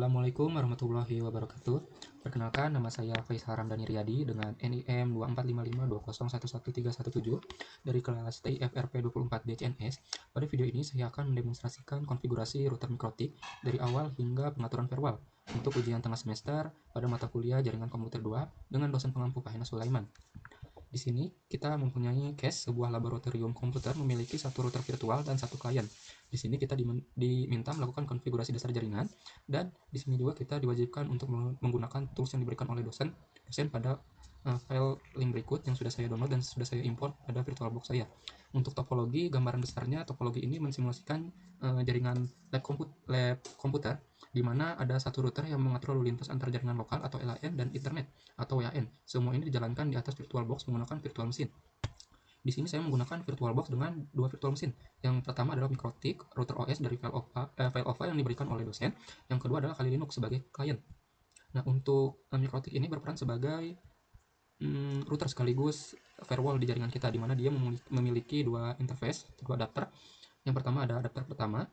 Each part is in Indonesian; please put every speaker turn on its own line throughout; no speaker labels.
Assalamualaikum warahmatullahi wabarakatuh. Perkenalkan, nama saya Faisal Ramdhani Riyadi dengan NIM 245520111317 dari kelas TIFRP 24D CNS. Pada video ini saya akan mendemonstrasikan konfigurasi router mikrotik dari awal hingga pengaturan firewall untuk ujian tengah semester pada mata kuliah Jaringan Komputer 2 dengan dosen pengampu Pak Hena Sulaiman. Di sini kita mempunyai case sebuah laboratorium komputer memiliki satu router virtual dan satu klien. Di sini kita diminta melakukan konfigurasi dasar jaringan, dan di sini juga kita diwajibkan untuk menggunakan tools yang diberikan oleh dosen pada file link berikut yang sudah saya download dan sudah saya import pada VirtualBox saya. Untuk topologi, gambaran besarnya topologi ini mensimulasikan jaringan lab komputer, di mana ada satu router yang mengatur lalu lintas antar jaringan lokal atau LAN dan internet atau WAN. Semua ini dijalankan di atas VirtualBox menggunakan virtual machine. Di sini saya menggunakan VirtualBox dengan dua virtual machine. Yang pertama adalah Mikrotik router OS dari file yang diberikan oleh dosen. Yang kedua adalah Kali Linux sebagai klien. Nah, untuk Mikrotik ini berperan sebagai router sekaligus firewall di jaringan kita, di mana dia memiliki dua interface, dua adapter. Yang pertama ada adapter pertama.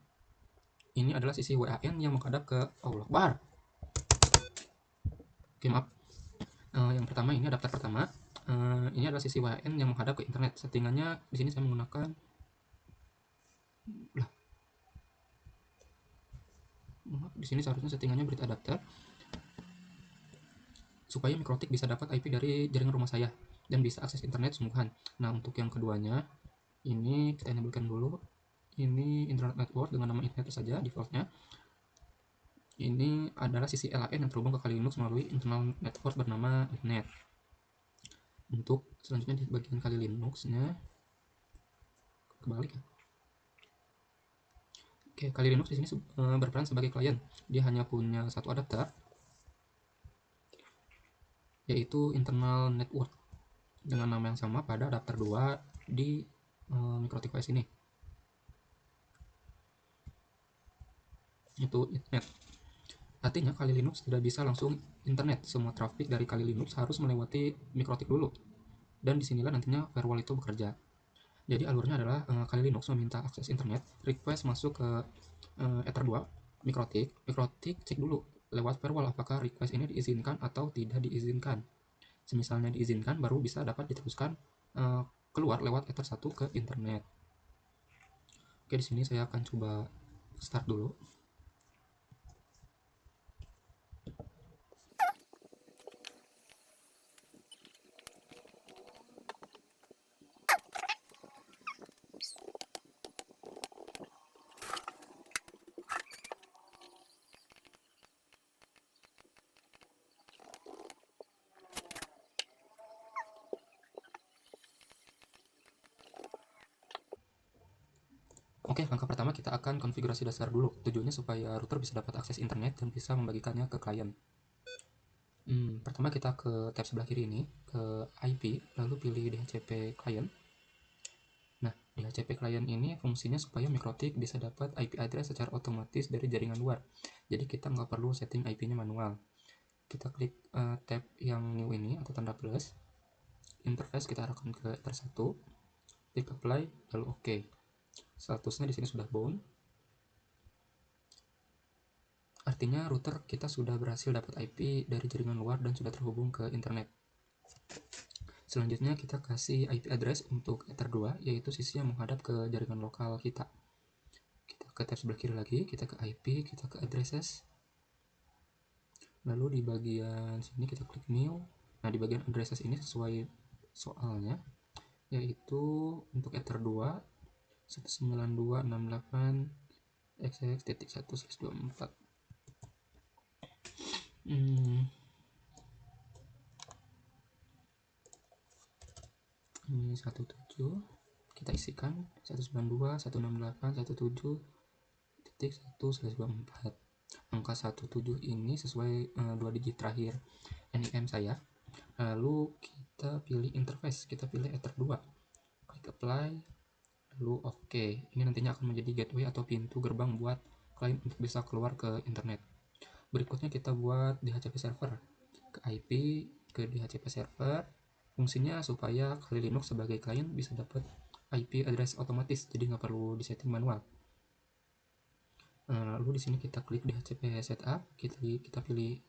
Ini adalah sisi WAN yang menghadap ke Allah Akbar. Oke, maaf. Yang pertama ini adapter pertama. Ini adalah sisi WAN yang menghadap ke internet. Settingannya di sini saya menggunakan di sini seharusnya settingannya bridge adapter supaya Mikrotik bisa dapat IP dari jaringan rumah saya dan bisa akses internet sungguhan. Nah, untuk yang keduanya ini kita enablekan dulu. Ini internet network dengan nama internet saja defaultnya. Ini adalah sisi LAN yang terhubung ke Kali Linux melalui internal network bernama internet. Untuk selanjutnya di bagian Kali Linux-nya kebalik ya. Oke, Kali Linux di sini berperan sebagai klien. Dia hanya punya satu adapter, yaitu internal network dengan nama yang sama pada adapter 2 di Mikrotik OS ini. Itu internet. Artinya Kali Linux tidak bisa langsung internet. Semua traffic dari Kali Linux harus melewati Mikrotik dulu. Dan disinilah nantinya firewall itu bekerja. Jadi alurnya adalah Kali Linux meminta akses internet, request masuk ke Ether 2 Mikrotik. Mikrotik cek dulu lewat firewall apakah request ini diizinkan atau tidak diizinkan. Semisalnya diizinkan, baru bisa dapat diteruskan keluar lewat Ether 1 ke internet. Oke, di sini saya akan coba start dulu. Oke, langkah pertama kita akan konfigurasi dasar dulu. Tujuannya supaya router bisa dapat akses internet dan bisa membagikannya ke klien. Pertama kita ke tab sebelah kiri ini, ke IP, lalu pilih DHCP client. Nah, DHCP client ini fungsinya supaya Mikrotik bisa dapat IP address secara otomatis dari jaringan luar. Jadi kita nggak perlu setting IP-nya manual. Kita klik tab yang new ini atau tanda plus. Interface kita arahkan ke Ether 1, klik apply, lalu OK. Statusnya di sini sudah bound. Artinya router kita sudah berhasil dapat IP dari jaringan luar dan sudah terhubung ke internet. Selanjutnya kita kasih IP address untuk Ether 2, yaitu sisi yang menghadap ke jaringan lokal kita. Kita ke tab sebelah kiri lagi, kita ke IP, kita ke addresses. Lalu di bagian sini kita klik new. Nah, di bagian addresses ini sesuai soalnya, yaitu untuk Ether 2 192.68xx.1/24. Ini 17 kita isikan 192.168.17.1/24. Angka 17 ini sesuai 2 digit terakhir NIM saya. Lalu kita pilih interface, kita pilih Ether 2, klik apply, lalu OK. Ini nantinya akan menjadi gateway atau pintu gerbang buat klien untuk bisa keluar ke internet. Berikutnya kita buat DHCP server, ke IP, ke DHCP server. Fungsinya supaya Kali Linux sebagai klien bisa dapat IP address otomatis, jadi nggak perlu disetting manual. Lalu di sini kita klik DHCP setup, kita pilih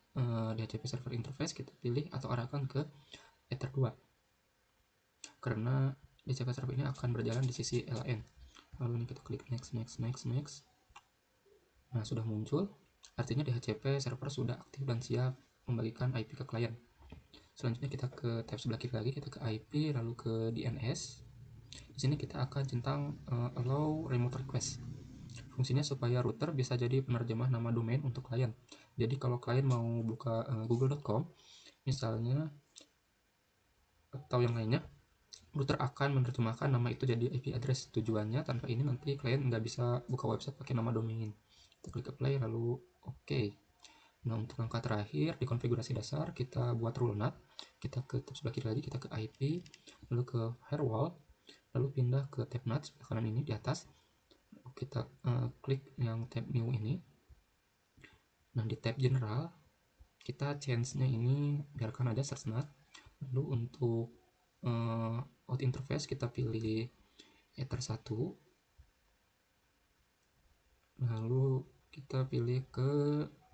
DHCP server interface, kita pilih atau arahkan ke Ether 2 karena DHCP server ini akan berjalan di sisi LAN. Lalu ini kita klik next. Nah, sudah muncul, artinya DHCP server sudah aktif dan siap membagikan IP ke klien. Selanjutnya kita ke tab sebelah kiri lagi, kita ke IP, lalu ke DNS. Di sini kita akan centang allow remote request. Fungsinya supaya router bisa jadi penerjemah nama domain untuk klien. Jadi kalau klien mau buka google.com misalnya atau yang lainnya, router akan menerjemahkan nama itu jadi IP address. Tujuannya tanpa ini nanti klien nggak bisa buka website pakai nama domain. Kita klik apply lalu oke. Nah, untuk langkah terakhir di konfigurasi dasar kita buat rule NAT. Kita ke tab sebelah kiri lagi, kita ke IP, lalu ke firewall, lalu pindah ke tab NAT sebelah kanan ini di atas. Kita klik yang tab new ini. Nah, di tab general kita change-nya ini biarkan aja search NAT. Lalu untuk out interface kita pilih Ether 1. Lalu kita pilih ke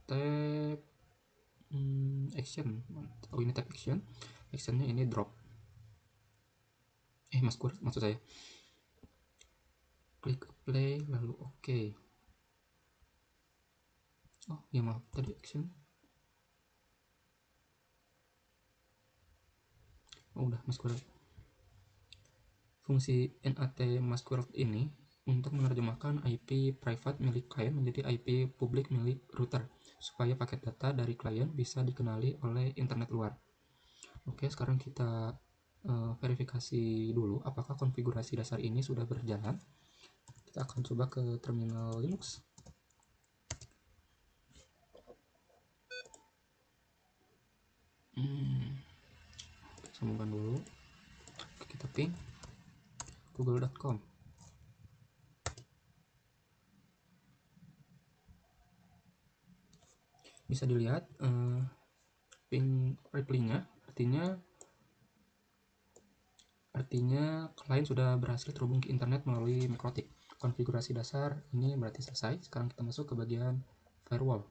tab action. Oh, ini tab action. Actionnya ini drop. Maksud saya. Klik play lalu oke. Oh ya, maaf, tadi action. Oh, udah masuk. Fungsi NAT masquerade ini untuk menerjemahkan IP private milik klien menjadi IP publik milik router supaya paket data dari klien bisa dikenali oleh internet luar. Oke, sekarang kita verifikasi dulu apakah konfigurasi dasar ini sudah berjalan. Kita akan coba ke terminal Linux. Sambungkan dulu. Kita ping google.com. Bisa dilihat ping reply-nya, artinya klien sudah berhasil terhubung ke internet melalui MikroTik. Konfigurasi dasar ini berarti selesai. Sekarang kita masuk ke bagian firewall.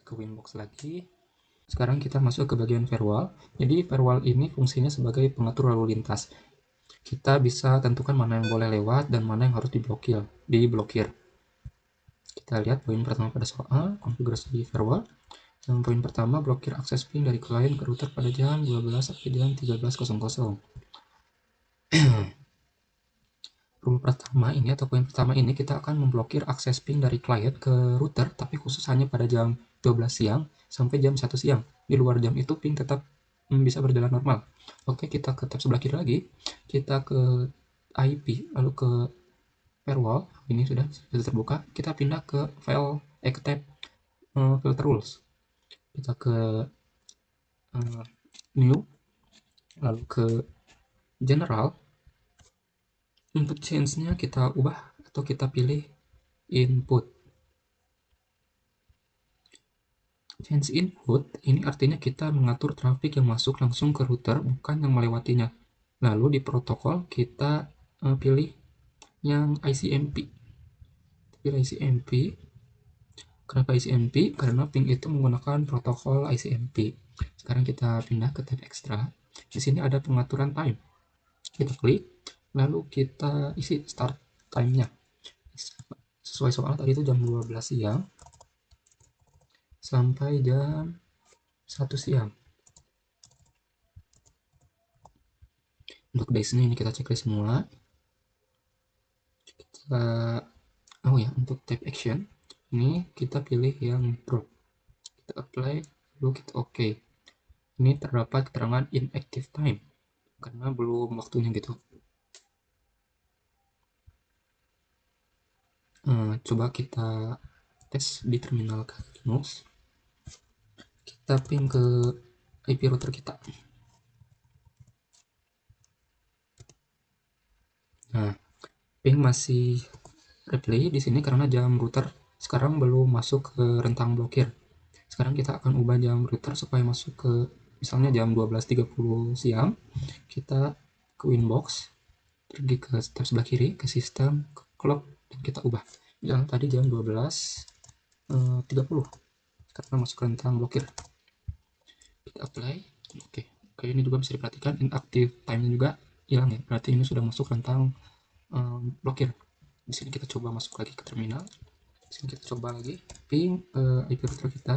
Ke Winbox lagi. Sekarang kita masuk ke bagian firewall. Jadi firewall ini fungsinya sebagai pengatur lalu lintas. Kita bisa tentukan mana yang boleh lewat dan mana yang harus diblokir. Kita lihat poin pertama pada soal konfigurasi firewall. Yang poin pertama, blokir akses ping dari klien ke router pada jam 12 sampai jam 13.00. Rule pertama ini atau poin pertama ini kita akan memblokir akses ping dari klien ke router, tapi khusus hanya pada jam 12 siang sampai jam 1 siang. Di luar jam itu ping tetap bisa berjalan normal. Oke, kita ke tab sebelah kiri lagi. Kita ke IP, lalu ke firewall. Ini sudah terbuka. Kita pindah ke file ke tab filter rules. Kita ke new, lalu ke general. Input change-nya kita ubah atau kita pilih input. Change input ini artinya kita mengatur traffic yang masuk langsung ke router, bukan yang melewatinya. Lalu di protokol kita pilih yang ICMP. Pilih ICMP. Kenapa ICMP? Karena ping itu menggunakan protokol ICMP. Sekarang kita pindah ke tab extra. Di sini ada pengaturan time. Kita klik, lalu kita isi start time-nya. Sesuai soal tadi itu jam 12 siang sampai jam 1 siang. Untuk days-nya ini kita checklist semua. Oh ya, untuk tab action ini kita pilih yang drop. Kita apply, lalu kita OK. Ini terdapat keterangan inactive time karena belum waktunya gitu. Coba kita tes di terminal Linux. Kita ping ke IP router kita. Nah, ping masih replay di sini karena jam router sekarang belum masuk ke rentang blokir. Sekarang kita akan ubah jam router supaya masuk ke misalnya jam 12.30 siang. Kita ke Winbox, pergi ke tab sebelah kiri, ke sistem, ke clock, dan kita ubah. Misalnya tadi jam 12.30 karena masuk rentang blokir. Kita apply. Oke, ini juga bisa diperhatikan inactive time-nya juga hilang ya, berarti ini sudah masuk rentang blokir. Di sini kita coba masuk lagi ke terminal. Di sini kita coba lagi ping IP router kita.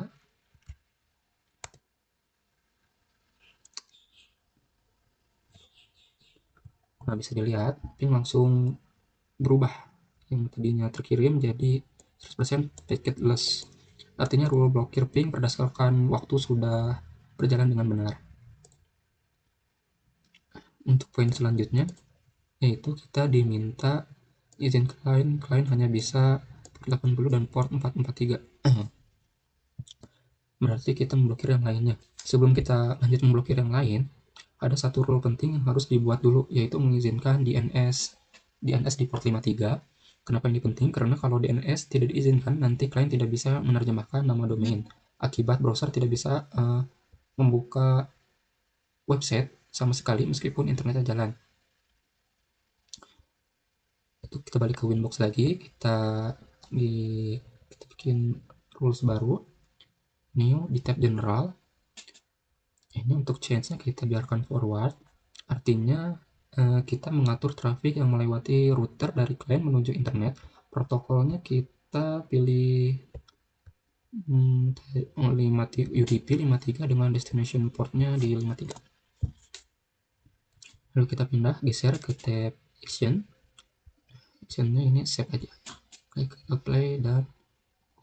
Nah, bisa dilihat ping langsung berubah, yang tadinya terkirim jadi 100% packetless. Artinya rule blokir ping berdasarkan waktu sudah berjalan dengan benar. Untuk poin selanjutnya yaitu kita diminta izin klien hanya bisa port 80 dan port 443. Berarti kita memblokir yang lainnya. Sebelum kita lanjut memblokir yang lain, ada satu rule penting yang harus dibuat dulu, yaitu mengizinkan DNS di port 53. Kenapa ini penting? Karena kalau DNS tidak diizinkan, nanti klien tidak bisa menerjemahkan nama domain. Akibat browser tidak bisa membuka website sama sekali meskipun internetnya jalan. Itu kita balik ke Winbox lagi, kita bikin rules baru, new di tab general. Ini untuk change-nya kita biarkan forward, artinya kita mengatur traffic yang melewati router dari klien menuju internet. Protokolnya kita pilih UDP 53 dengan destination portnya di 53. Lalu kita pindah, geser ke tab actionnya ini save aja, klik apply dan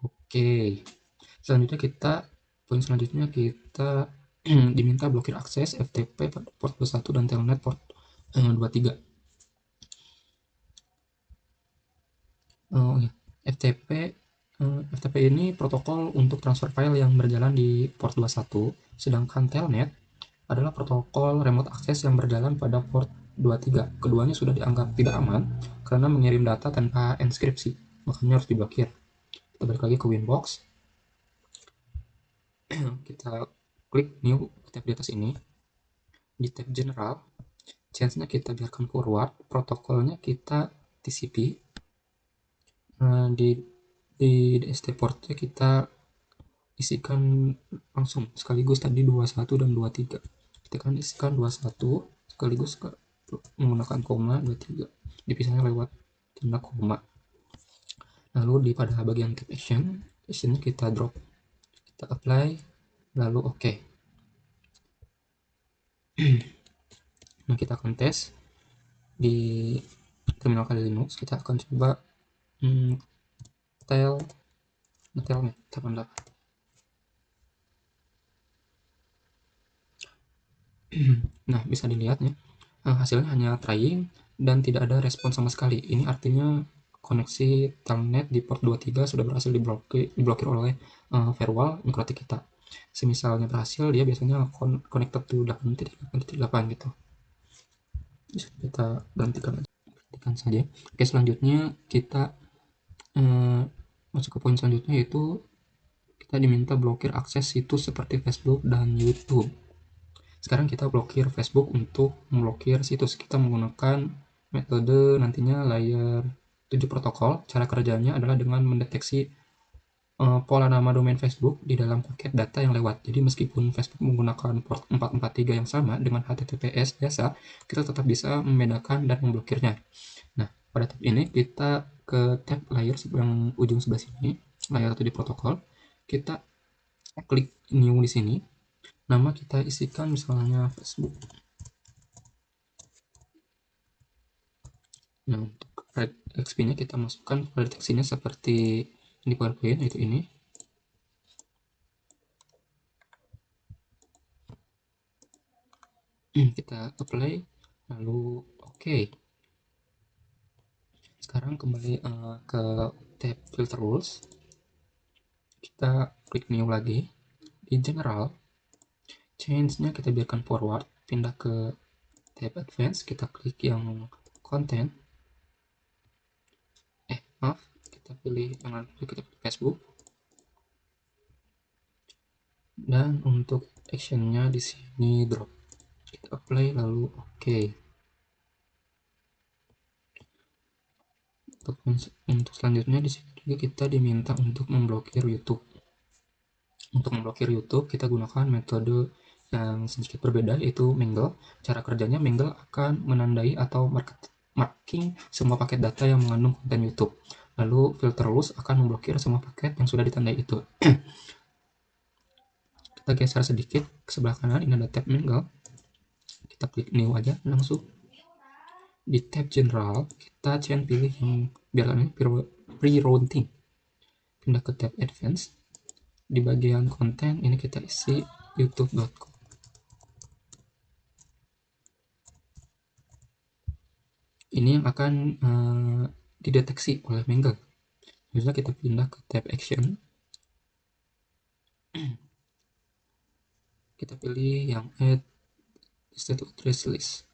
oke. Selanjutnya poin selanjutnya kita diminta blokir akses FTP port 21 dan telnet port 23. Ya. FTP ini protokol untuk transfer file yang berjalan di port 21, sedangkan telnet adalah protokol remote access yang berjalan pada port 23. Keduanya sudah dianggap tidak aman karena mengirim data tanpa enkripsi, makanya harus diblokir. Kita balik lagi ke Winbox. Kita klik new tab di atas ini. Di tab general, change-nya kita biarkan forward, protokolnya kita TCP. Di DST portnya kita isikan langsung sekaligus tadi 21 dan 23. Kita kan isikan 21 sekaligus menggunakan koma, 23 dipisahnya lewat tanda koma. Lalu pada bagian tab actionnya kita drop, kita apply, lalu oke. Nah, kita akan tes di terminal Kali Linux. Kita akan coba telnet 88. Nah, bisa dilihat ya, hasilnya hanya trying dan tidak ada respon sama sekali. Ini artinya koneksi telnet di port 23 sudah berhasil diblokir oleh firewall mikrotik kita. Semisalnya berhasil, dia biasanya connected to 8.8.8 gitu. Bisa kita berhentikan saja. Oke, selanjutnya kita masuk ke poin selanjutnya, yaitu kita diminta blokir akses situs seperti Facebook dan YouTube. Sekarang kita blokir Facebook untuk memblokir situs. Kita menggunakan metode nantinya layer 7 protokol. Cara kerjanya adalah dengan mendeteksi pola nama domain Facebook di dalam paket data yang lewat. Jadi meskipun Facebook menggunakan port 443 yang sama dengan HTTPS biasa, kita tetap bisa membedakan dan memblokirnya. Nah, pada tab ini kita ke tab layer yang ujung sebelah sini, layer 7 protokol. Kita klik new di sini. Nama kita isikan misalnya Facebook. Nah, untuk XP-nya kita masukkan pada deteksinya seperti di PowerPoint, yaitu ini. Kita apply, lalu oke. Sekarang kembali ke tab filter rules. Kita klik new lagi. Di general, change-nya kita biarkan forward, pindah ke tab advance, kita klik yang content. Kita pilih Facebook. Dan untuk actionnya di sini drop. Kita apply lalu oke. Untuk selanjutnya di sini juga kita diminta untuk memblokir YouTube. Untuk memblokir YouTube kita gunakan metode yang sedikit berbeda, yaitu Mangle. Cara kerjanya, Mangle akan menandai atau marking semua paket data yang mengandung konten YouTube. Lalu filter rules akan memblokir semua paket yang sudah ditandai itu. Kita geser sedikit ke sebelah kanan, ini ada tab Mangle. Kita klik new aja langsung. Di tab general kita pilih yang biarkan ini pre-routing. Pindah ke tab advanced. Di bagian konten ini kita isi youtube.com. Ini yang akan dideteksi oleh Mangle. Misalnya kita pindah ke tab action, kita pilih yang add status address list.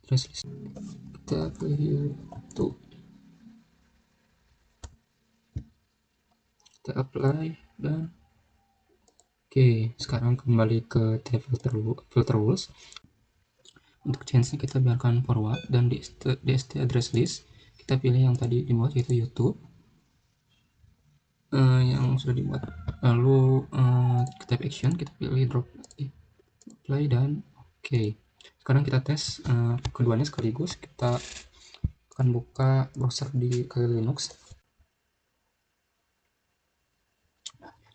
Kita pilih YouTube, kita apply, dan oke, sekarang kembali ke tab filter rules. Untuk change-nya kita biarkan forward, dan di st address list kita pilih yang tadi dibuat, yaitu YouTube yang sudah dibuat. Lalu ke tab action kita pilih drop play, dan oke. Sekarang kita tes keduanya sekaligus. Kita akan buka browser di kali Linux.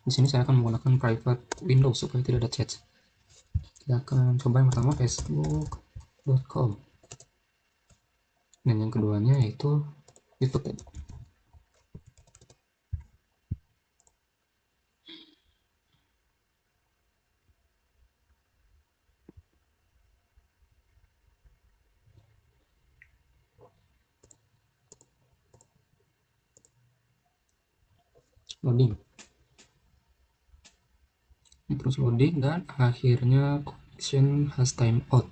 Di sini saya akan menggunakan private Windows supaya tidak ada chat. Kita akan coba yang pertama facebook.com, dan yang keduanya yaitu YouTube. Loading, terus loading, dan akhirnya connection has time out.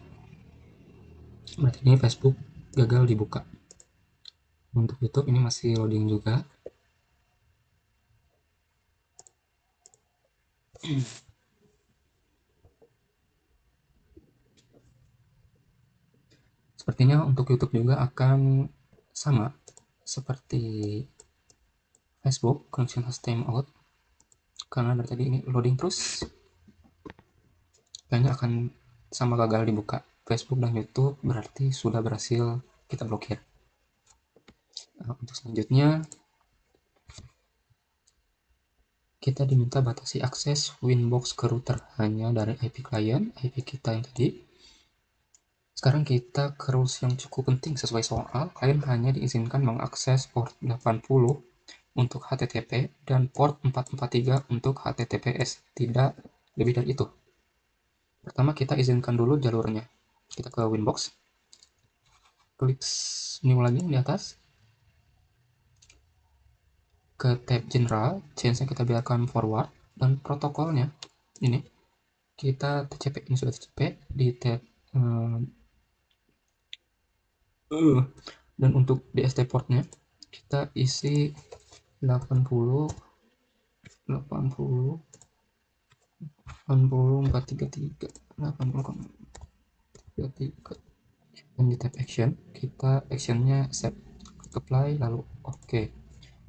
Berarti ini Facebook gagal dibuka. Untuk YouTube ini masih loading juga. Sepertinya untuk YouTube juga akan sama seperti Facebook, connection has time out, karena dari tadi ini loading terus, kayaknya akan sama gagal dibuka. Facebook dan YouTube berarti sudah berhasil kita blokir. Untuk selanjutnya kita diminta batasi akses Winbox ke router hanya dari IP client, IP kita yang tadi. Sekarang kita ke rules yang cukup penting. Sesuai soal, klien hanya diizinkan mengakses port 80 untuk HTTP dan port 443 untuk HTTPS, tidak lebih dari itu. Pertama kita izinkan dulu jalurnya. Kita ke Winbox, klik new lagi di atas, ke tab general, change-nya kita biarkan forward, dan protokolnya ini kita TCP, ini sudah TCP di tab dan untuk DST portnya kita isi 80 80 433 dan di tab action kita actionnya set, apply, lalu oke.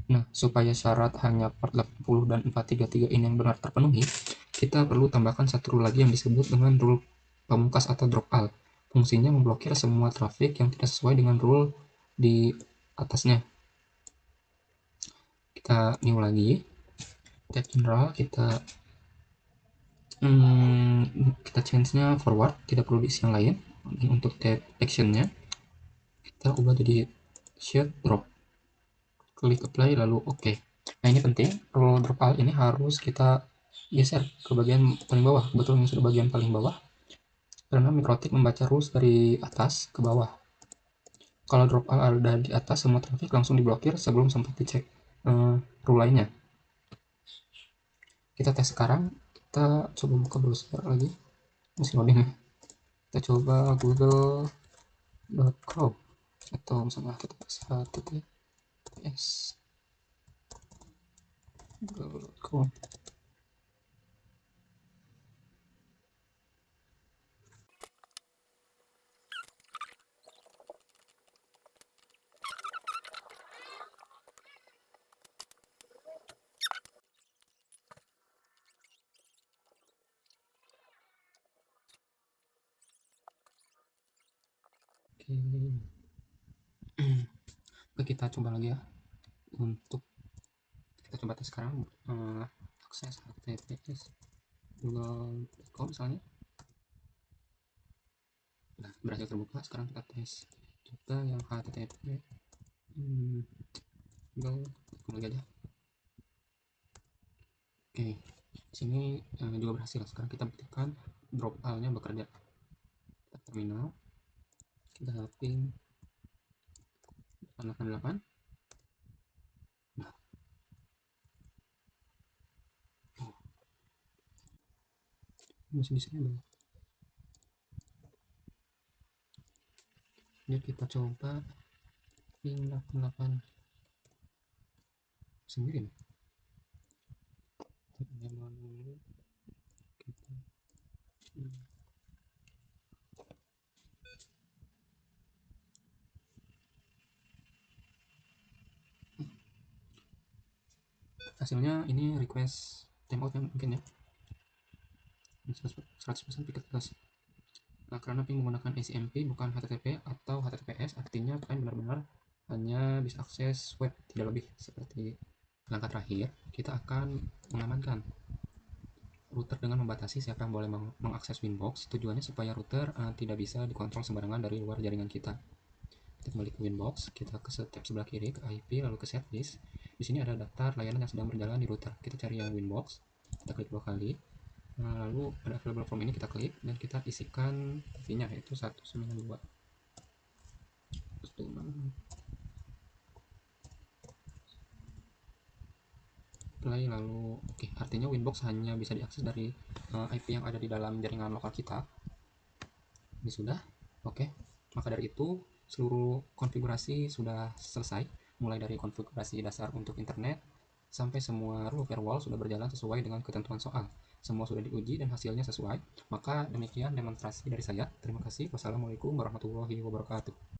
Nah, supaya syarat hanya port 80 dan 433 ini yang benar terpenuhi, kita perlu tambahkan satu rule lagi yang disebut dengan rule pamungkas atau drop all. Fungsinya memblokir semua traffic yang tidak sesuai dengan rule di atasnya. Kita new lagi, tab general, kita change-nya forward, tidak perlu diisi yang lain. Dan untuk tab action-nya kita ubah jadi should drop, klik apply, lalu oke. Nah, ini penting, rule drop all ini harus kita geser ke bagian paling bawah. Kebetulan ini sudah bagian paling bawah karena Mikrotik membaca rules dari atas ke bawah. Kalau drop all ada di atas, semua traffic langsung diblokir sebelum sempat dicek rule lainnya. Kita tes sekarang, kita coba buka browser lagi, masih loading ya. Kita coba google.com, atau misalnya kita tes https google.com. Oke, kita coba lagi ya. Untuk kita coba tes sekarang akses HTTPS google.com misalnya. Nah, berhasil terbuka. Sekarang kita tes juga yang HTTP google.com lagi aja. Oke, sini juga berhasil. Sekarang kita buktikan drop file-nya bekerja. Kita terminal, kita ping 888. Nah, masih disable. Jadi kita coba ping 88 sendiri nih. Dulu kita hasilnya ini request timeout yang mungkin ya 100% piket plus. Nah, karena ping menggunakan ACMP bukan HTTP atau HTTPS, artinya kalian benar-benar hanya bisa akses web, tidak lebih. Seperti langkah terakhir, kita akan mengamankan router dengan membatasi siapa yang boleh mengakses Winbox. Tujuannya supaya router tidak bisa dikontrol sembarangan dari luar jaringan kita. Kita kembali ke Winbox, kita ke tab sebelah kiri, ke IP, lalu ke service. Di sini ada daftar layanan yang sedang berjalan di router. Kita cari yang Winbox, kita klik 2 kali. Nah, lalu ada available form ini kita klik dan kita isikan IP-nya yaitu 192. Play lalu oke, artinya Winbox hanya bisa diakses dari IP yang ada di dalam jaringan lokal kita. Ini sudah oke. Maka dari itu seluruh konfigurasi sudah selesai, mulai dari konfigurasi dasar untuk internet sampai semua rule firewall sudah berjalan sesuai dengan ketentuan soal. Semua sudah diuji dan hasilnya sesuai. Maka demikian demonstrasi dari saya. Terima kasih. Wassalamualaikum warahmatullahi wabarakatuh.